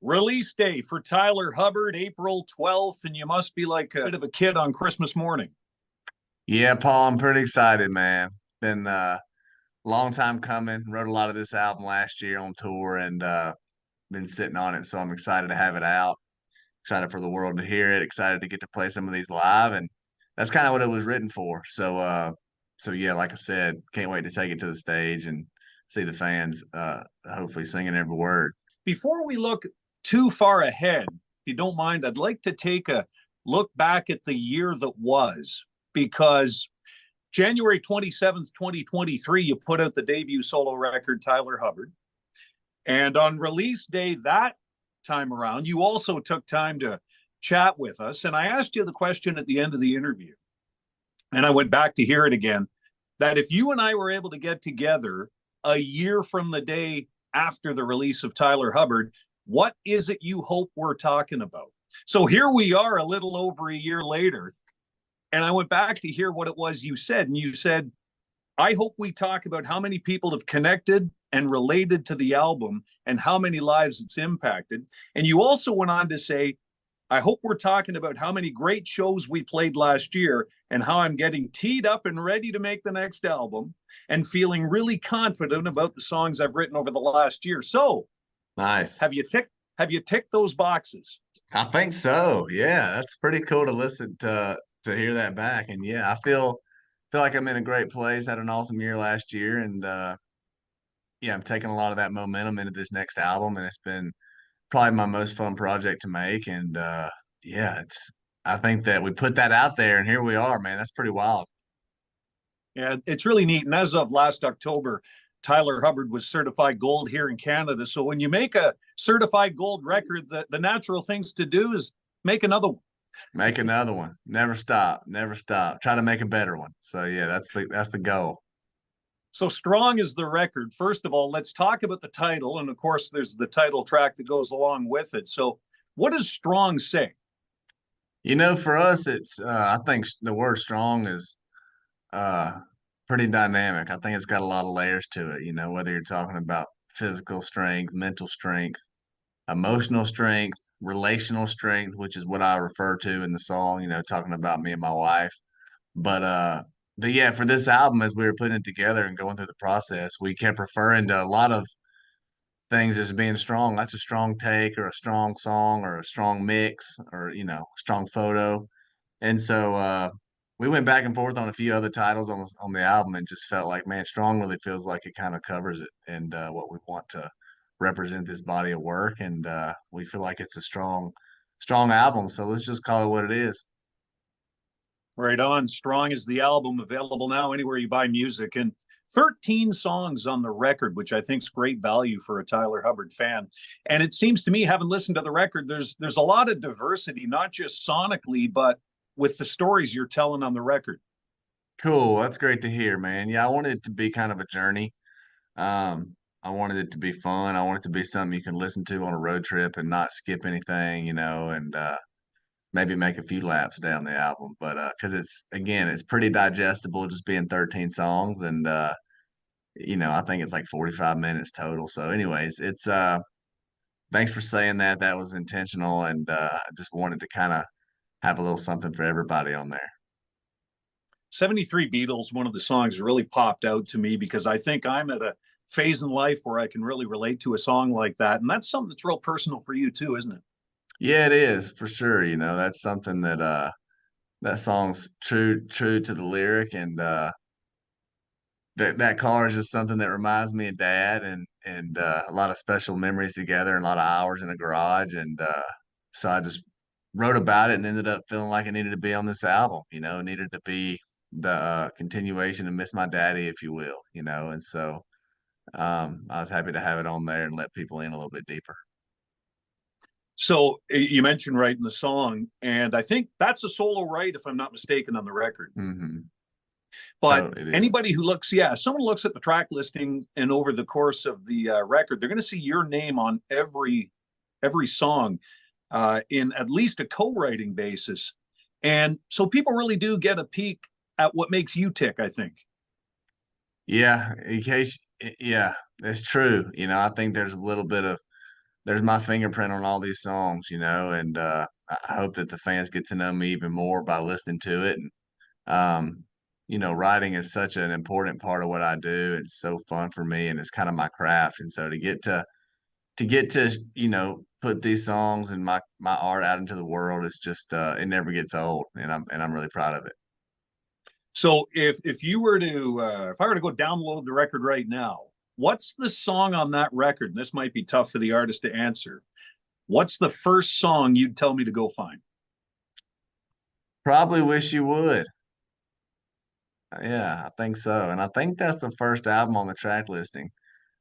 Release day for Tyler Hubbard, April 12th, and you must be like a bit of a kid on Christmas morning. Yeah, Paul, I'm pretty excited, man. Been a long time coming. Wrote a lot of this album last year on tour and been sitting on it, so I'm excited to have it out. Excited for the world to hear it, excited to get to play some of these live, and that's kind of what it was written for. So yeah, like I said, can't wait to take it to the stage and see the fans hopefully singing every word. Before we look too far ahead, if you don't mind, I'd like to take a look back at the year that was, because January 27th, 2023, you put out the debut solo record, Tyler Hubbard. And on release day that time around, you also took time to chat with us. And I asked you the question at the end of the interview, and I went back to hear it again, that if you and I were able to get together a year from the day after the release of Tyler Hubbard, what is it you hope we're talking about? So here we are a little over a year later, and I went back to hear what it was you said. And you said, I hope we talk about how many people have connected and related to the album and how many lives it's impacted. And you also went on to say, I hope we're talking about how many great shows we played last year and how I'm getting teed up and ready to make the next album and feeling really confident about the songs I've written over the last year. So Nice. have you ticked those boxes? I think so. Yeah, that's pretty cool to listen to hear that back. And yeah, I feel like I'm in a great place. Had an awesome year last year, and yeah, I'm taking a lot of that momentum into this next album, and it's been probably my most fun project to make. And yeah, it's I think that we put that out there, and here we are, man. That's pretty wild. Yeah, it's really neat. And as of last October, Tyler Hubbard was certified gold here in Canada. So when you make a certified gold record, the natural things to do is make another one. Make another one. Never stop. Never stop. Try to make a better one. So yeah, that's the goal. So strong is the record. First of all, let's talk about the title. And of course, there's the title track that goes along with it. So what does strong say? For us, it's I think the word strong is uh pretty dynamic. I think it's got a lot of layers to it, whether you're talking about physical strength, mental strength, emotional strength, relational strength, which is what I refer to in the song, talking about me and my wife. But but yeah, for this album, as we were putting it together and going through the process, we kept referring to a lot of things as being strong. That's a strong take or a strong song or a strong mix or, strong photo. And so we went back and forth on a few other titles on the album and just felt like, man, strong really feels like it kind of covers it and what we want to represent this body of work. And we feel like it's a strong album. So let's just call it what it is. Right on. Strong is the album, available now anywhere you buy music. And 13 songs on the record, which I think is great value for a Tyler Hubbard fan. And it seems to me, having listened to the record, there's a lot of diversity, not just sonically, but with the stories you're telling on the record. Cool. That's great to hear, man. Yeah, I wanted it to be kind of a journey. I wanted it to be fun. I want it to be something you can listen to on a road trip and not skip anything, and maybe make a few laps down the album. But because it's pretty digestible, just being 13 songs, and I think it's like 45 minutes total. So, anyways, it's thanks for saying that. That was intentional, and I just wanted to kind of have a little something for everybody on there. 73 Beatles, one of the songs really popped out to me because I think I'm at a phase in life where I can really relate to a song like that. And that's something that's real personal for you too, isn't it? Yeah, it is for sure. That's something that song's true to the lyric, and that car is just something that reminds me of dad and a lot of special memories together and a lot of hours in a garage, and so I just wrote about it and ended up feeling like it needed to be on this album. It needed to be the continuation of Miss My Daddy, if you will. And so I was happy to have it on there and let people in a little bit deeper. So you mentioned writing the song, and I think that's a solo write, if I'm not mistaken, on the record. Hmm. But So it is. anybody who looks, yeah, someone looks at the track listing and over the course of the record, they're going to see your name on every song in at least a co-writing basis. And so people really do get a peek at what makes you tick, I think. Yeah, in case, yeah, that's true. I think there's a little bit of there's my fingerprint on all these songs, and I hope that the fans get to know me even more by listening to it. And writing is such an important part of what I do. It's so fun for me, and it's kind of my craft. And so to put these songs and my art out into the world, it's just it never gets old, and I'm really proud of it. So if you were to if I were to go download the record right now, what's the song on that record? And this might be tough for the artist to answer. What's the first song you'd tell me to go find? Probably Wish You Would. Yeah, I think so. And I think that's the first album on the track listing.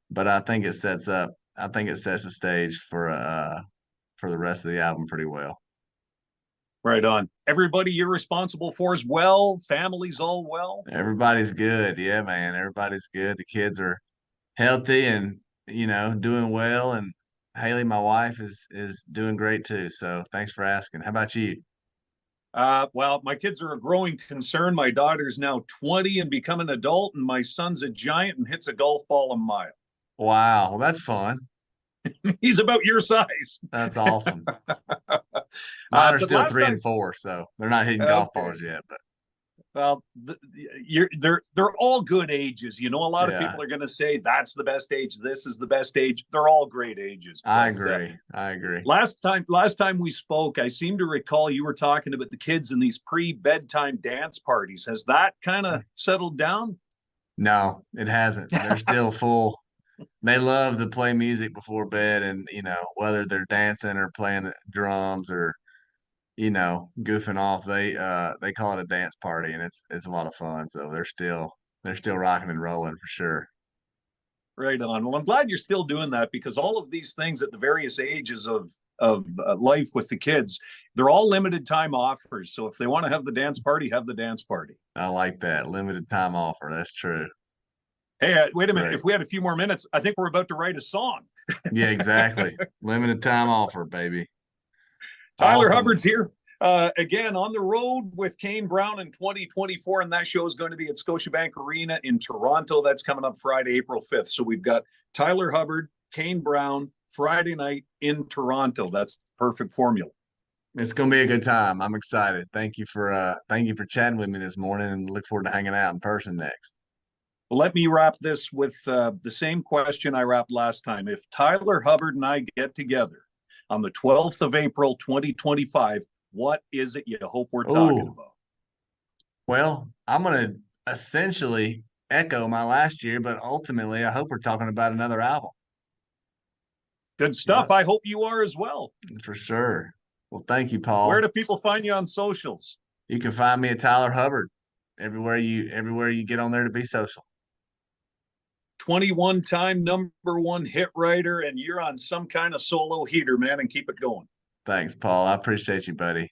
But I think it sets the stage for the rest of the album pretty well. Right on. Everybody you're responsible for is well, family's all well. Everybody's good. Yeah, man. Everybody's good. The kids are healthy and, doing well. And Haley, my wife, is doing great too. So thanks for asking. How about you? Well, my kids are a growing concern. My daughter's now 20 and become an adult, and my son's a giant and hits a golf ball a mile. Wow, well, that's fun. He's about your size. That's awesome. Mine are But still last 3 time, and 4, so they're not hitting golf okay. balls yet. But Well, they're all good ages. A lot of yeah, people are going to say that's the best age. This is the best age. They're all great ages. I But, agree. I agree. last time we spoke, I seem to recall you were talking about the kids in these pre-bedtime dance parties. Has that kind of settled down? No, it hasn't. They're still full. They love to play music before bed, and whether they're dancing or playing drums or goofing off, they call it a dance party, and it's a lot of fun. So they're still rocking and rolling for sure. Right on. Well, I'm glad you're still doing that because all of these things at the various ages of life with the kids, they're all limited time offers. So if they want to have the dance party, have the dance party. I like that limited time offer. That's true. Hey, wait a minute. Great. If we had a few more minutes, I think we're about to write a song. Yeah, exactly. Limited time offer, baby. Tyler Awesome. Hubbard's here. Again, on the road with Kane Brown in 2024, and that show is going to be at Scotiabank Arena in Toronto. That's coming up Friday, April 5th. So we've got Tyler Hubbard, Kane Brown, Friday night in Toronto. That's the perfect formula. It's gonna be a good time. I'm excited. Thank you for chatting with me this morning, and look forward to hanging out in person next. Well, let me wrap this with the same question I wrapped last time. If Tyler Hubbard and I get together on the 12th of April, 2025, what is it you hope we're talking Oh, about? well, I'm gonna essentially echo my last year, but ultimately, I hope we're talking about another album. Good stuff. Yep, I hope you are as well. for sure. Well, thank you, Where Paul. do people find you on socials? You can find me at Tyler Hubbard everywhere you get on there to be social. 21-time #1 hit writer, and you're on some kind of solo heater, man, and keep it going. Thanks, Paul. I appreciate you, buddy.